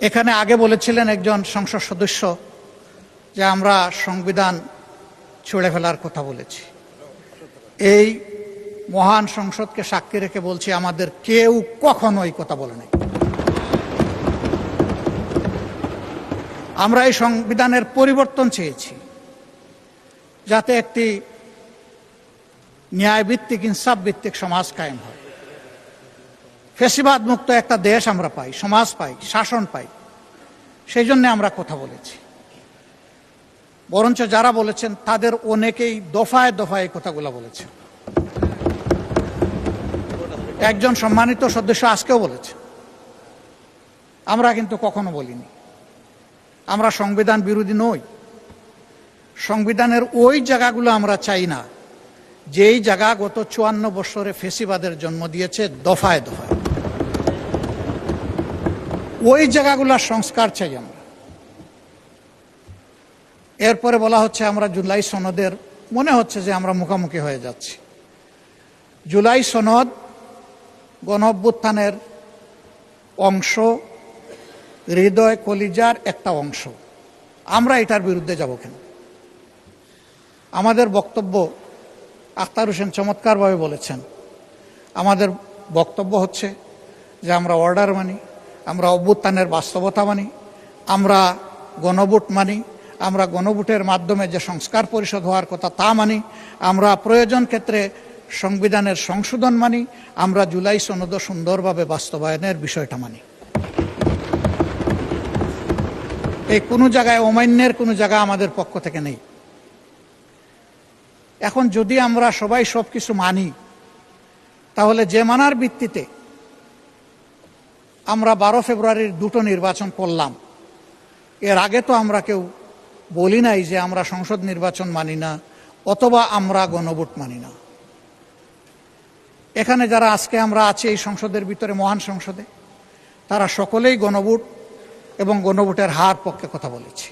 এখানে আগে বলেছিলেন একজন সংসদ সদস্য যে আমরা সংবিধান ছুঁড়ে ফেলার কথা বলেছি। এই মহান সংসদকে সাক্ষী রেখে বলছি, আমাদের কেউ কখনো এই কথা বলে নাই। আমরা এই সংবিধানের পরিবর্তন চেয়েছি, যাতে একটি ন্যায়ভিত্তিক, ইনসাফ ভিত্তিক সমাজ কায়েম হয়, ফ্যাসিবাদ মুক্ত একটা দেশ আমরা পাই, সমাজ পাই, শাসন পাই। সেই জন্য আমরা কথা বলেছি। বরঞ্চ যারা বলেছেন তাদের অনেকেই দফায় দফায় এই কথাগুলো বলেছেন। একজন সম্মানিত সদস্য আজকেও বলেছে, আমরা কিন্তু কখনো বলিনি আমরা সংবিধান বিরোধী নই। সংবিধানের ওই জায়গাগুলো আমরা চাই না যেই জায়গা গত ৫৪ বছরে ফ্যাসিবাদের জন্ম দিয়েছে দফায় দফায়। ওই জায়গাগুলোর সংস্কার চাই আমরা। এরপরে বলা হচ্ছে আমরা জুলাই সনদের, মনে হচ্ছে যে আমরা মুখোমুখি হয়ে যাচ্ছি। জুলাই সনদ গণঅভ্যুত্থানের অংশ, হৃদয় কলিজার একটা অংশ। আমরা এটার বিরুদ্ধে যাব কেন? আমাদের বক্তব্য, আখতার হোসেন চমৎকারভাবে বলেছেন, আমাদের বক্তব্য হচ্ছে যে আমরা অর্ডার মানি, আমরা অভ্যুত্থানের বাস্তবতা মানি, আমরা গণভোট মানি, আমরা গণভোটের মাধ্যমে যে সংস্কার পরিষদ হওয়ার কথা তা মানি, আমরা প্রয়োজন ক্ষেত্রে সংবিধানের সংশোধন মানি, আমরা জুলাই সনদ সুন্দরভাবে বাস্তবায়নের বিষয়টা মানি। এই কোনো জায়গায় অমান্যের কোনো জায়গা আমাদের পক্ষ থেকে নেই। এখন যদি আমরা সবাই সব কিছু মানি, তাহলে যে মানার ভিত্তিতে আমরা 12 ফেব্রুয়ারির দুটো নির্বাচন করলাম, এর আগে তো আমরা কেউ বলি নাই যে আমরা সংসদ নির্বাচন মানি না অথবা আমরা গণভোট মানি না। এখানে যারা আজকে আমরা আছি এই সংসদের ভিতরে, মহান সংসদে, তারা সকলেই গণভোট এবং গণভোটের হার পক্ষে কথা বলেছি।